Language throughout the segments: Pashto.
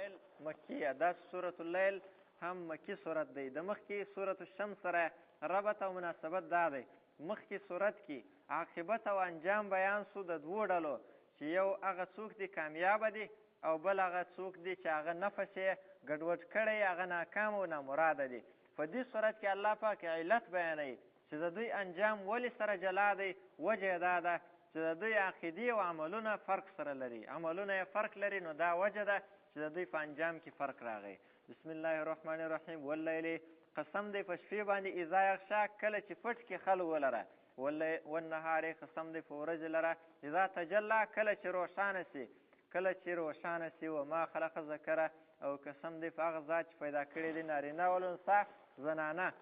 اللیل مکیه. دا سورة اللیل هم مکی صورت دی. د مخکې سورة الشمس سره ربط او مناسبت دا دی. مخکې صورت کې عاقبت او انجام بیان سو د دوو ډلو، چې یو هغه څوک دی کامیابه دی او بل هغه څوک دی چې هغه نفس یې ګډوډ کړی، هغه ناکام او نامراده دی. په دې صورت کې الله پاک علت بیانوي چې د دوی انجام ولې سره جلا دی. وجه دا ده چې د دوی عقیدې او عملونه فرق سره لري، عملونه یې فرق لري، نو دا وجه ده چې د دوی په انجام کې فرق راغی. بسم الله الرحمن الرحیم. واللیل قسم دی په شپې باندې اذا یغشا کله چې پټ کې خل ولره، والنهار قسم دی په ورځې لره اذا تجلی کله چې روښانه سي، کله چې روښانه سي. وما خلق ذکره او قسم دی په هغه ذات چې پیدا کړی دی نارینه والانثی زنانه.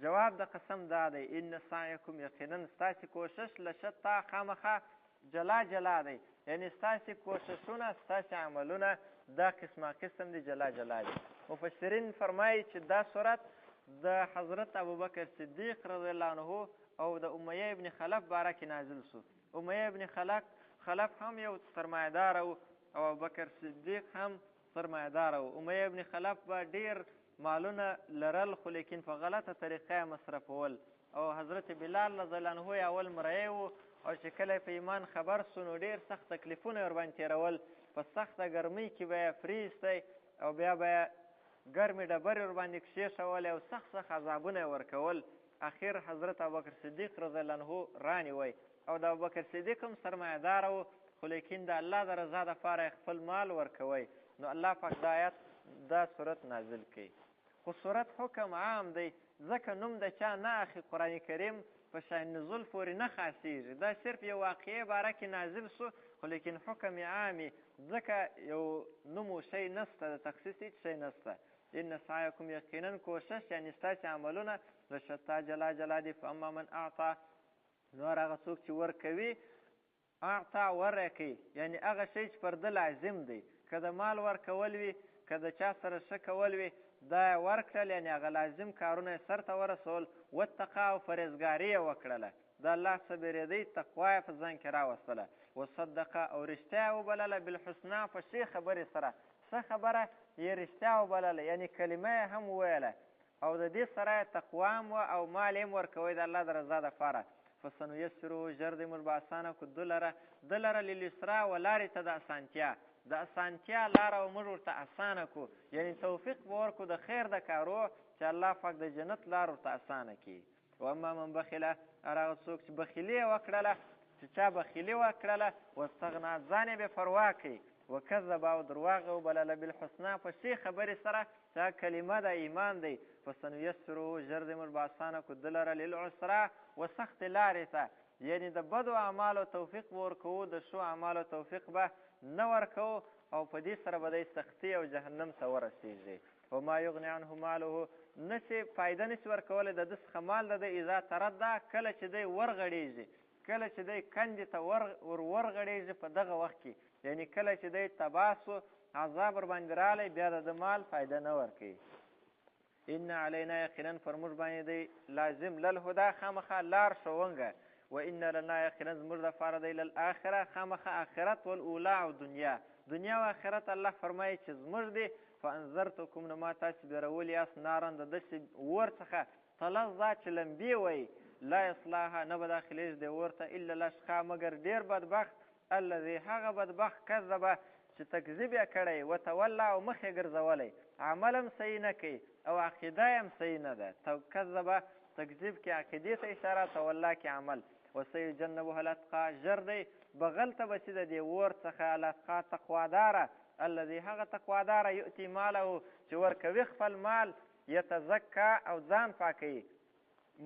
جواب د قسم دا دی ان سعیکم یقینا ستاسې کوشش لشتا خامخا جلا جلا دی، یعنی ستاسې کوششونه ستاسې عملونه دا قسمه قسم دی، جلا جلا دی. مفسرین فرمایي چې دا صورت د حضرت ابوبکر صدیق رضی الله عنه او د امیه ابن خلف باره کې نازل سو. امیه ابن خلف هم یو سرمایه‌دار او ابوبکر صدیق هم سرمایه‌دار او. امیه ابن خلف به ډیر مالونه لرل خو لیکن په غلطه طریقه مصرفول، او حضرت بلال رضی الله عنه یې اول مریی و، او چې کله په ایمان خبر سو نو ډېر سخت تکلیفونه یې ورباندې تېرول. په سخته ګرمۍ کې به یې پرېیستی او بیا به یې ګرمې ډبرې ورباندې کښېښولې او سخت عذابونه یې ورکول. اخر حضرت ابوبکر صدیق رضی الله عنه رانیوی، او د ابوبکر صدیق هم سرمایه‌داره و خو لیکن د الله د رضا دپاره یې خپل مال ورکوی. نو الله پاک دا آیت دا صورت نازل کوي. خو صورت حکم عام دی، ځکه نوم د چا نه اخي. قرآن کریم په شان نزول پورې نه خاصیږي، دا صرف یو واقعې باره کې نازل سو خو لیکن حکم عامي، ځکه یو نوم و شی نسته، د تخصیص هېڅ شی نسته. ان سعیکم یقینا کوشش یعنې ستاسې عملونه لشتا جلا جلا دي. فاما من اعطا نور هغه څوک چې ورکوي، اعطا ورکوي یعنې هغه شی چې پر ده لازم دی، که د مال ورکول وي که د چا سره ښه کول وي، دا یې ورکړل یعنې هغه لازم کارونه یې سرته ورسول. واتقا او پرهیزګاري یې وکړله، د الله څخه بېرېدی، تقوا یې په ځان کې راوستله. وصدقه او رښتیا یې وبلله بالحسنا په ښې خبرې سره، ښه خبره یې رښتیا وبلله، یعنې کلمه یې هم وویله او د دې سره یې تقوا هم وه او مال یې هم ورکوی د الله د رضا دپاره. فسنیسرو ژر دې موږ به اسانه کړو ده لره لليسرا و لارې ته د اسانتیا، د اسانتیا لاره او موږ ورته اسانه کړو، یعنې توفیق به ورکړو د خیر د کارو چې الله پاک د جنت لار ورته اسانه کړي. واما من بخله هر هغه څوک چې بخیلي یې وکړله، چې چا بخیلي وکړله، واستغنا ځان یې بې پروا کړي، وکذب او درواغ یې وبلله بالحسنا په ښې خبرې سره چې هغه کلمه د ایمان دی. فسنیسرو ژر دې موږ به اسانه کړو ده لره للعسرا و سختې لارې ته، یعنې د بدو اعمالو توفیق به ورکوو، د ښو اعمالو توفیق به نه ورکوو، او په دې سره به دی سختي او جهنم ته ورسېږي. وما یغني عنه ماله نسي فایده نسي ورکولی د ده څخه مال د دی اذا ترده کله چې دی ورغړېږي، کله چې دی کندې ته ورغړېږي په دغه وخت کې، یعنې کله چې دی تباه سو عذاب ورباندې رالی بیا د ده مال فایده نه ورکوي. ان علینا یقینا پر موږ باندې دی لازم للهدا خامخا لار ښوونګه، و ان لنا یقینا زموږ دپاره دی للآخره خامخا آخرت والاولا او دنیا او آخرت. الله فرمایي چې زموږ دی. فانذرتکم نو ما تاسې بیرولي یاست نارن د داسې اور څخه تلظا چې لمبې وایي، لا یصلاها نه به داخلیږي دی اور ته الا الاشقا مګر ډېر بدبخت، الذي هغه بدبخت کذبه چې تکذیب یې کړی، وتوله او مخ یې ګرځولی، عمل هم صحیح نه کوي او عقیده یې هم صحیح نه ده. کذبه تکذیب کې عقیدې ته اشاره، توله کې عمل. وسیجنبها الاتقا ژر دی بغل ته بسي د دې اور څخه الاتقا تقواداره، الذي هغه تقواداره یؤتي ماله چې ورکوي خپل مال، یتزکا او ځان پاکوي،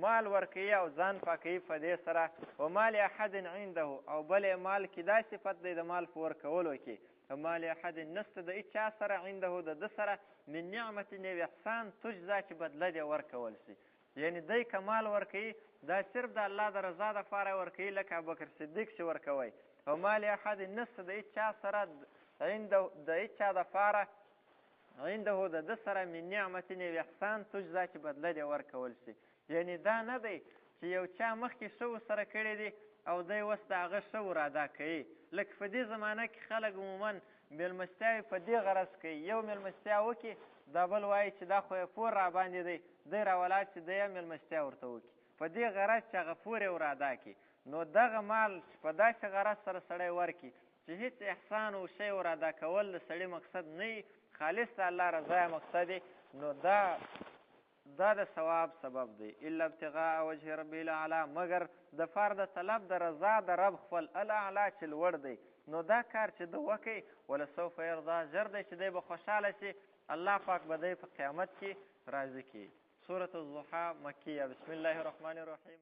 مال ورکوي او ځان پاکوي په دې سره. ومال احد عنده او بل مال کې دا صفت دی د مال په ورکولو کې، ومال احد نسته د هېچا سره عنده د ده سره من نعمت یو احسان تجزا چې بدله دې ورکول شي، یعنی دی که مال ورکوي دا صرف د الله د رضا دپاره ورکوي لکه ابوبکر صدیق چې ورکوی. ومال احد نسته د هېچا سره د هېچا دپاره عنده د ده سره من نعمت یو احسان تجزا چې بدله دې ورکول شي، یعنی دا نه دی چې یو چا مخکې ښه سره کړی دی او دی اوس د هغه ښه ور ادا کوي. لکه په دې زمانه کې خلک عموما مېلمستیاوې په دې غرض کوي یو مېلمستیا وکړي دا بل وایي چې دا خو یې پور راباندې دی دی راولاړ چې دی یې مېلمستیا ورته وکړي په دې غرض چې هغه پور یې ور ادا کړي نو دغه مال چې په داسې غرض سره سړی ورکړي چې هېڅ احسان او شی ور ادا کول د سړي مقصد نه وي خالص د الله رضا مقصد دی نو دا د ثواب سبب دی الا ابتغاء وجه ربه الاعلی مګر د فار د طلب د رضا د رب خپل الاعلی چې لوړ دی نو دا کار چې ده وکړي ولسوف یرضا ژر دی چې دی به خوشحاله شي الله پاک به دی په قیامت کې راضي کړي سورة الضحی مکیه بسم الله الرحمن الرحیم